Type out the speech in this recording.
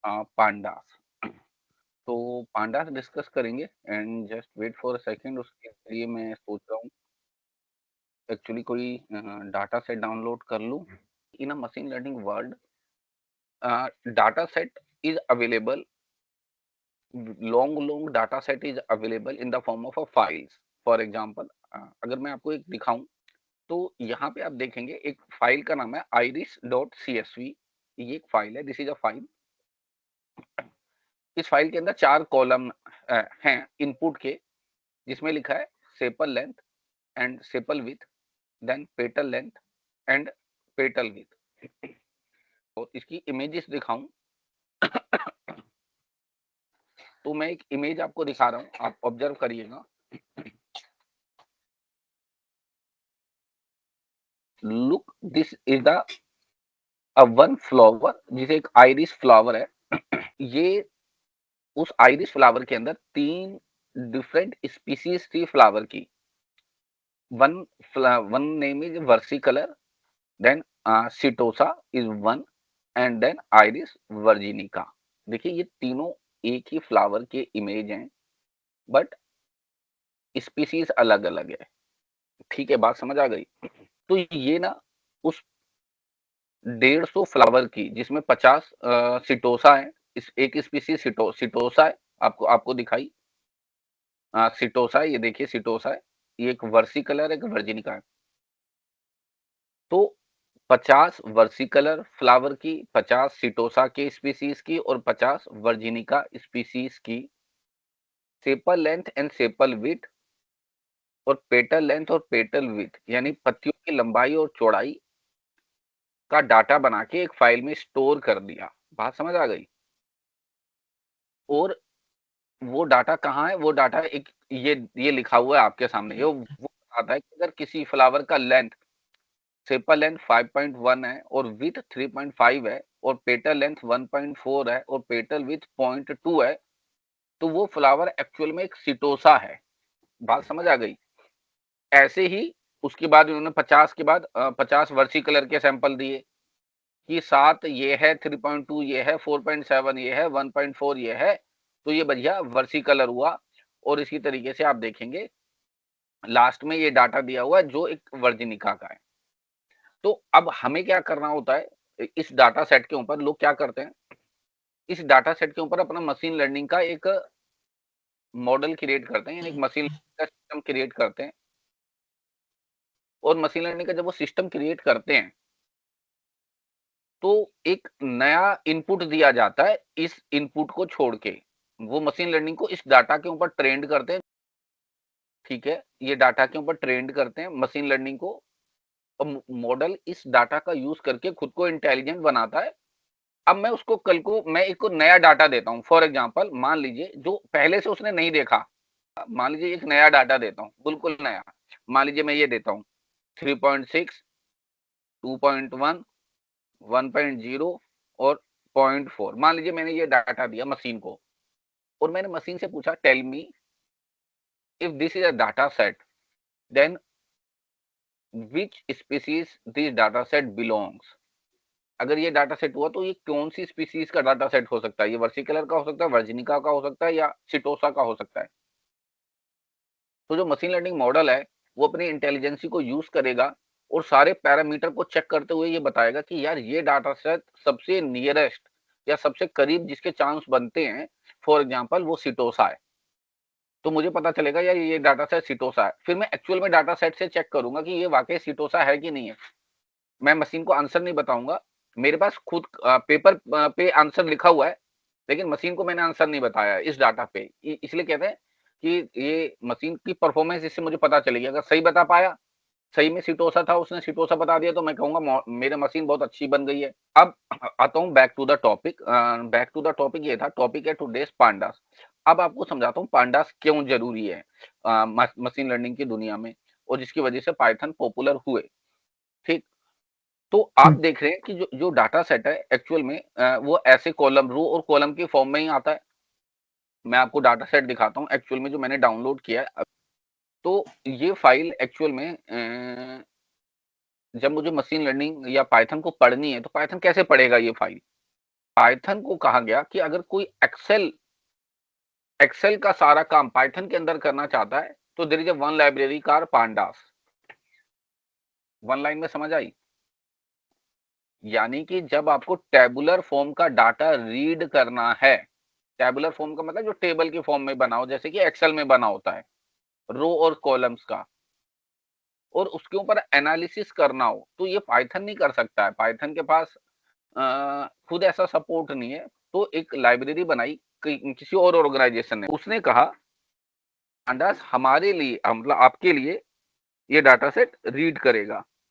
Pandas. तो pandas discuss करेंगे and just wait for a second. उसके लिए मैं सोच रहा हूँ एक्चुअली कोई डाटा सेट डाउनलोड कर लूँ। In a machine learning world, data set is available, long data set is available in the form of a files. For example, अगर मैं आपको एक दिखाऊं तो यहाँ पे आप देखेंगे एक फाइल का नाम है iris.csv। ये एक फाइल है, दिस इज अ फाइल। इस फाइल के अंदर 4 कॉलम हैं इनपुट के, जिसमें लिखा है sepal length and sepal width, then petal length and petal width. और इसकी इमेजेस दिखाऊं तो मैं एक इमेज आपको दिखा रहा हूं, आप ऑब्जर्व करिएगा। Look, this is the one flower, जिसे एक आइरिस फ्लावर है। ये उस आइरिस फ्लावर के अंदर 3 डिफरेंट स्पीसीज थी फ्लावर की। One one name is versicolor, then setosa is one, and then iris virginica. देखिए ये तीनों एक ही फ्लावर के इमेज हैं, बट स्पीसीज अलग अलग है। ठीक है, बात समझ आ गई? तो ये ना उस 150 फ्लावर की, जिसमें 50 सिटोसा है, इस एक स्पीसीज सिटोसा है, आपको आपको दिखाई सिटोसा है। ये देखिए सिटोसा है, ये एक वर्सिकलर एक वर्जिनिका है। तो 50 वर्सिकलर फ्लावर की, 50 सिटोसा के स्पीसीज की और 50 वर्जिनिका स्पीसीज की sepal length and sepal width और पेटल लेंथ और पेटल विड्थ, यानी पत्तियों की लंबाई और चौड़ाई का डाटा बना के एक फाइल में स्टोर कर दिया। बात समझ आ गई? और वो डाटा कहाँ है? वो डाटा एक ये लिखा हुआ है आपके सामने। ये वो बताता है कि अगर किसी फ्लावर का लेंथ, सेपल लेंथ 5.1 है और विड्थ 3.5 है और पेटल लेंथ 1.4 है और पेटल विड्थ 0.2 है, तो वो फ्लावर एक्चुअल में एक सिटोसा है। बात समझ आ गई? ऐसे ही उसके बाद उन्होंने 50 के बाद 50 वर्सी कलर के सैंपल दिए कि 7 ये है, 3.2 ये है, 4.7 ये है, 1.4 ये है, तो ये बढ़िया वर्सी कलर हुआ। और इसी तरीके से आप देखेंगे लास्ट में ये डाटा दिया हुआ है जो एक वर्जिनिका का है। तो अब हमें क्या करना होता है, इस डाटा सेट के ऊपर लोग क्या करते हैं, इस डाटा सेट के ऊपर अपना मशीन लर्निंग का एक मॉडल क्रिएट करते हैं, यानी एक मशीन लर्निंग का सिस्टम क्रिएट करते हैं। और मशीन लर्निंग का जब वो सिस्टम क्रिएट करते हैं तो एक नया इनपुट दिया जाता है। इस इनपुट को छोड़ के वो मशीन लर्निंग को इस डाटा के ऊपर ट्रेंड करते हैं। ठीक है, ये डाटा के ऊपर ट्रेंड करते हैं मशीन लर्निंग को। और मॉडल इस डाटा का यूज करके खुद को इंटेलिजेंट बनाता है। अब मैं उसको कल को मैं एक को नया डाटा देता हूँ। फॉर एग्जांपल मान लीजिए जो पहले से उसने नहीं देखा, मान लीजिए एक नया डाटा देता हूँ, बिल्कुल नया। मान लीजिए मैं ये देता हूँ 3.6, 2.1, 1.0 और 0.4। मान लीजिए मैंने ये डाटा दिया मशीन को और मैंने मशीन से पूछा tell me if this is a data set, then which species this data set belongs. अगर ये डाटा सेट हुआ तो ये कौन सी स्पीसीज का डाटा सेट हो सकता है? ये वर्सिकलर का हो सकता है, वर्जिनिका का हो सकता है, या सिटोसा का हो सकता है। तो जो मशीन लर्निंग मॉडल है वो अपनी इंटेलिजेंसी को यूज करेगा और सारे पैरामीटर को चेक करते हुए ये बताएगा कि यार ये डाटा सेट सबसे नियरेस्ट या सबसे करीब जिसके चांस बनते हैं, फॉर एग्जांपल वो सिटोसा है, तो मुझे पता चलेगा यार ये डाटा सेट सिटोसा है। फिर मैं एक्चुअल में डाटा सेट से चेक करूंगा कि ये वाकई सिटोसा है कि नहीं है। मैं मशीन को आंसर नहीं बताऊंगा, मेरे पास खुद पेपर पे आंसर लिखा हुआ है, लेकिन मशीन को मैंने आंसर नहीं बताया इस डाटा पे। इसलिए कहते हैं कि ये मशीन की परफॉर्मेंस, इससे मुझे पता चलेगी। अगर सही बता पाया, सही में सिटोसा था, उसने सिटोसा बता दिया, तो मैं कहूंगा मेरे मशीन बहुत अच्छी बन गई है। अब आता हूँ back to the topic. Back to the topic ये था, टॉपिक है टुडेस पांडास। अब आपको समझाता हूँ पांडास क्यों जरूरी है मशीन लर्निंग की दुनिया में, और जिसकी वजह से पाइथन पॉपुलर हुए। ठीक, तो आप हम्म, देख रहे हैं कि जो जो डाटा सेट है एक्चुअल में वो ऐसे कॉलम, रो और कॉलम की फॉर्म में ही आता है। मैं आपको डाटा सेट दिखाता हूँ एक्चुअल में जो मैंने डाउनलोड किया है। तो ये फाइल एक्चुअल में जब मुझे मशीन लर्निंग या पाइथन को पढ़नी है तो पाइथन कैसे पढ़ेगा ये फाइल? पाइथन को कहा गया कि अगर कोई एक्सेल का सारा काम पाइथन के अंदर करना चाहता है तो there is one library called pandas. One line में समझ आई? यानी कि जब आपको टेबुलर फॉर्म का डाटा रीड करना है, टेबुलर फॉर्म का मतलब जो टेबल की फॉर्म में बना हो, जैसे कि एक्सेल में बना होता है, रो और कॉलम्स का, और उसके ऊपर एनालिसिस करना हो, तो ये पाइथन नहीं कर सकता है। पाइथन के पास खुद ऐसा सपोर्ट नहीं है। तो एक लाइब्रेरी बनाई किसी और ऑर्गेनाइजेशन ने, उसने कहा पांडास हमारे लिए, मतलब आपके लिए ये डाटा सेट रीड करेगा।